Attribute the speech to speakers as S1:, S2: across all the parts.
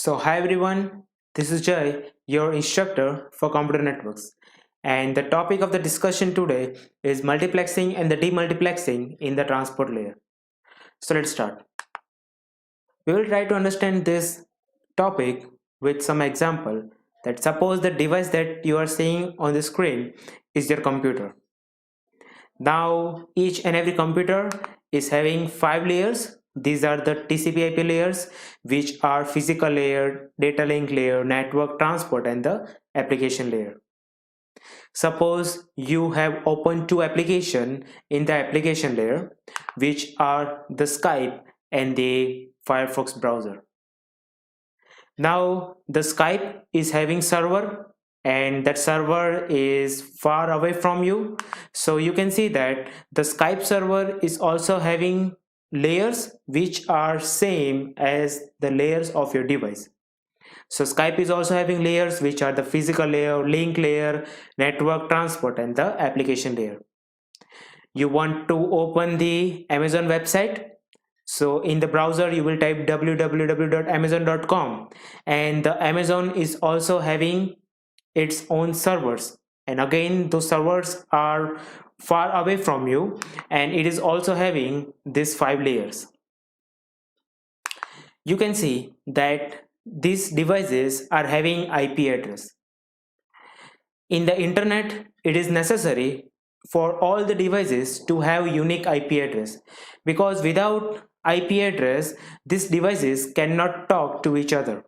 S1: Hi everyone, this is Jay, your instructor for computer networks. And the topic of the discussion today is multiplexing and the demultiplexing in the transport layer. So let's start. We will try to understand this topic with some example that suppose the device that you are seeing on the screen is your computer. Now each and every computer is having 5 layers. These are the TCP/IP layers, which are physical layer, data link layer, network transport, and the application layer. Suppose you have opened two applications in the application layer, which are the Skype and the Firefox browser. Now the Skype is having server and that server is far away from you. So you can see that the Skype server is also having layers which are same as the layers of your device. So Skype is also having layers which are the physical layer, link layer, network transport, and the application layer. You want to open the Amazon website. So in the browser you will type www.amazon.com, and the Amazon is also having its own servers, and again those servers are far away from you, and it is also having these 5 layers. You can see that these devices are having IP address. In the internet, it is necessary for all the devices to have unique IP address, because without IP address, these devices cannot talk to each other.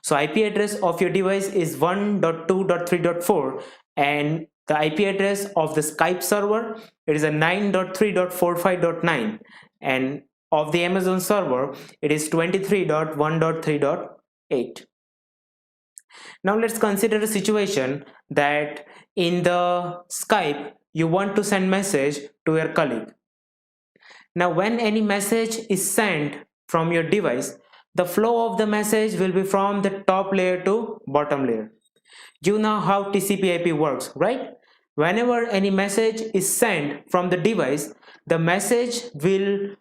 S1: So IP address of your device is 1.2.3.4, and the IP address of the Skype server, it is a 9.3.45.9, and of the Amazon server it is 23.1.3.8. Now let's consider a situation that in the Skype you want to send message to your colleague. Now when any message is sent from your device, the flow of the message will be from the top layer to bottom layer. You know how TCP/IP works, right? Whenever any message is sent from the device, the message will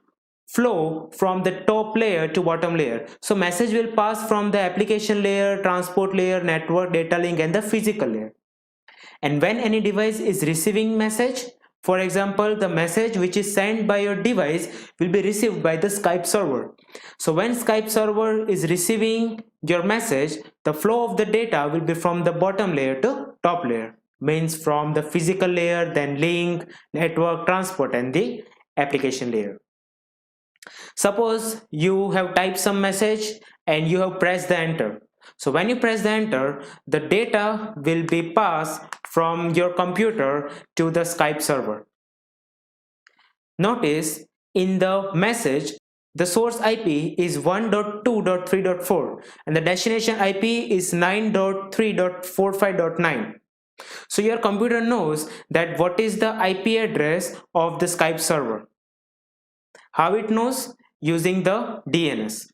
S1: flow from the top layer to bottom layer. So message will pass from the application layer, transport layer, network, data link, and the physical layer. And when any device is receiving message, for example, the message which is sent by your device will be received by the Skype server. So when Skype server is receiving your message, the flow of the data will be from the bottom layer to top layer, means from the physical layer, then link, network, transport, and the application layer. Suppose you have typed some message and you have pressed the enter. So when you press the enter, the data will be passed from your computer to the Skype server. Notice in the message, the source IP is 1.2.3.4 and the destination IP is 9.3.45.9. So your computer knows that what is the IP address of the Skype server. How it knows? Using the DNS,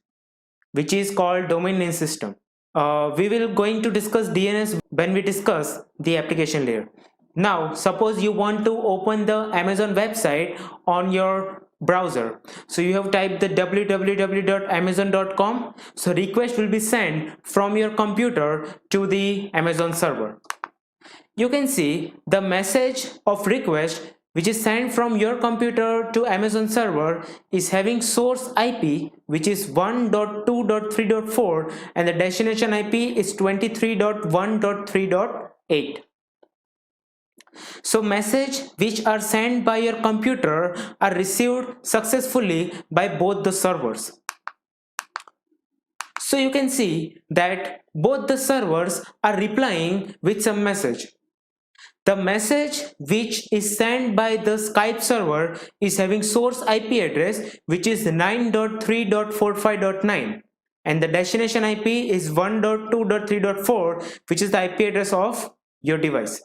S1: which is called domain name system. We will going to discuss DNS when we discuss the application layer. Now suppose you want to open the Amazon website on your browser. So you have typed the www.amazon.com. So request will be sent from your computer to the Amazon server. You can see the message of request which is sent from your computer to Amazon server is having source IP which is 1.2.3.4 and the destination IP is 23.1.3.8. So message which are sent by your computer are received successfully by both the servers. So you can see that both the servers are replying with some message. The message which is sent by the Skype server is having source IP address which is 9.3.45.9 and the destination IP is 1.2.3.4 which is the IP address of your device.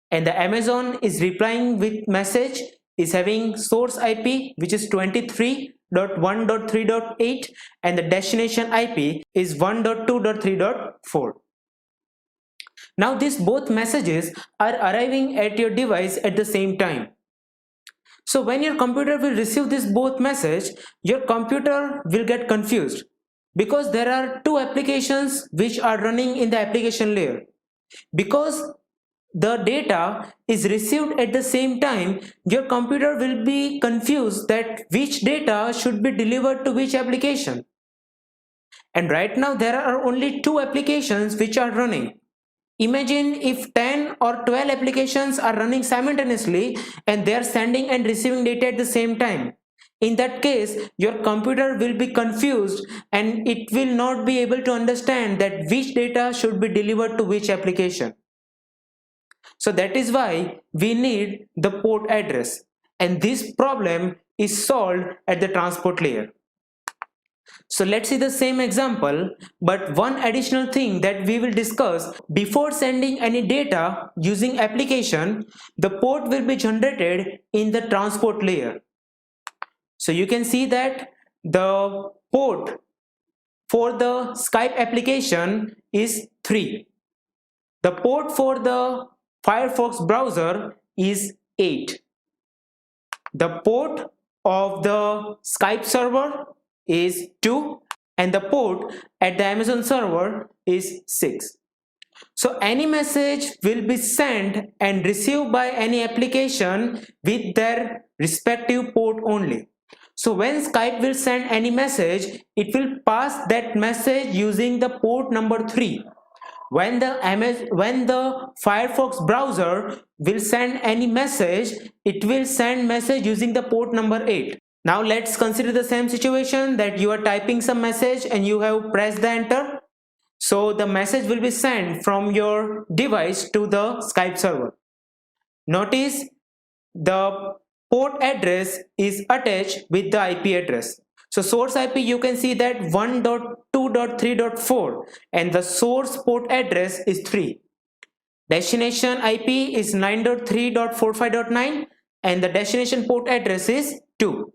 S1: And the Amazon is replying with message is having source IP which is 23.1.3.8 and the destination IP is 1.2.3.4. Now these both messages are arriving at your device at the same time. So when your computer will receive this both message, your computer will get confused Because there are two applications which are running in the application layer. Because the data is received at the same time, your computer will be confused that which data should be delivered to which application. And right now there are only two applications which are running. Imagine if 10 or 12 applications are running simultaneously and they are sending and receiving data at the same time. In that case, your computer will be confused and it will not be able to understand that which data should be delivered to which application. So that is why we need the port address, and this problem is solved at the transport layer. So let's see the same example, but one additional thing that we will discuss: before sending any data using application, the port will be generated in the transport layer. So you can see that the port for the Skype application is 3. The port for the Firefox browser is 8. The port of the Skype server is 2, and the port at the Amazon server is 6. So any message will be sent and received by any application with their respective port only. So when Skype will send any message, it will pass that message using the port number 3. When the Firefox browser will send any message, it will send message using the port number 8. Now let's consider the same situation that you are typing some message and you have pressed the enter. So the message will be sent from your device to the Skype server. Notice the port address is attached with the IP address. So source IP, you can see that 1.2.3.4 and the source port address is 3. Destination IP is 9.3.45.9 and the destination port address is 2.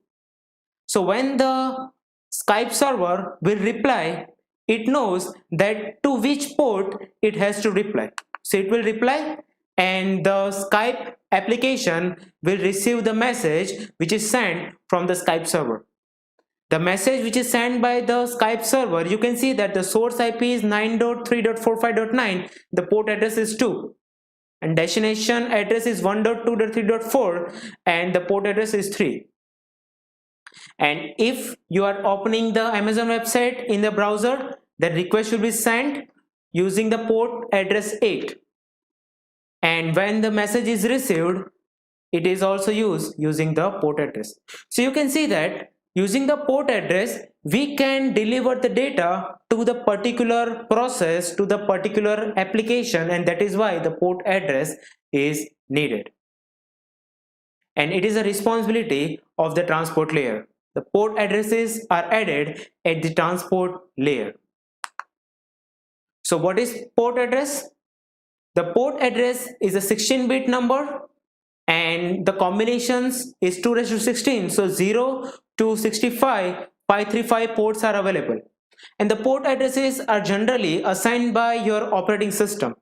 S1: So when the Skype server will reply, it knows that to which port it has to reply. So it will reply and the Skype application will receive the message which is sent from the Skype server. The message which is sent by the Skype server, you can see that the source IP is 9.3.45.9, the port address is 2, and destination address is 1.2.3.4 and the port address is 3. And if you are opening the Amazon website in the browser, the request should be sent using the port address 8. And when the message is received, it is also used using the port address. So you can see that using the port address, we can deliver the data to the particular process, to the particular application, and that is why the port address is needed. And it is a responsibility of the transport layer. The port addresses are added at the transport layer. So what is port address? The port address is a 16-bit number and the combinations is 2:16. So 0 to 65, 535 ports are available. And the port addresses are generally assigned by your operating system.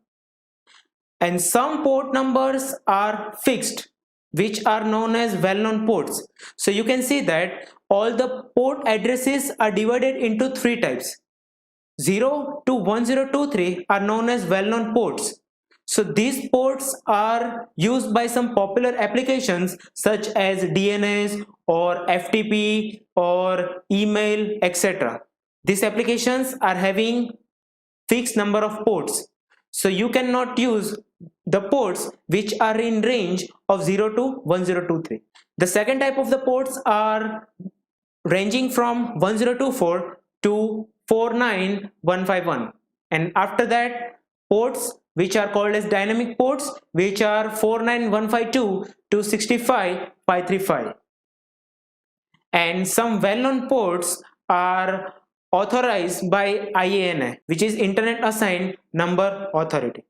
S1: And some port numbers are fixed, which are known as well-known ports. So you can see that all the port addresses are divided into 3 types. 0 to 1023 are known as well-known ports. So these ports are used by some popular applications such as DNS or FTP or email, etc. These applications are having fixed number of ports. So you cannot use the ports which are in range of 0 to 1023. The second type of the ports are ranging from 1024 to 49151, and after that ports which are called as dynamic ports, which are 49152 to 65535. And some well-known ports are authorized by IANA, which is Internet Assigned Number Authority.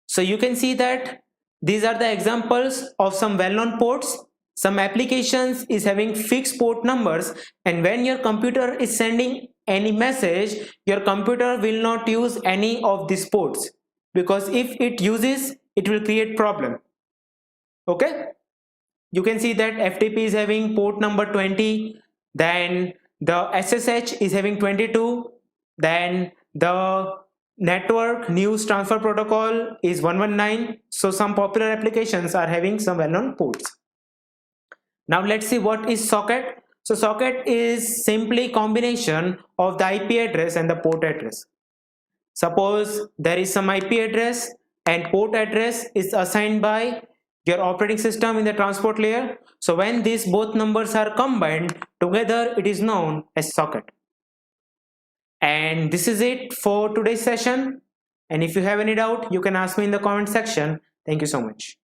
S1: So you can see that these are the examples of some well-known ports. Some applications is having fixed port numbers, and when your computer is sending any message, your computer will not use any of these ports, because if it uses, it will create problem. Okay, you can see that FTP is having port number 20, then the SSH is having 22, then the network news transfer protocol is 119. So some popular applications are having some well-known ports. Now let's see what is socket. So socket is simply combination of the IP address and the port address. Suppose there is some IP address and port address is assigned by your operating system in the transport layer. So when these both numbers are combined together, it is known as socket. And this is it for today's session. And if you have any doubt, you can ask me in the comment section. Thank you so much.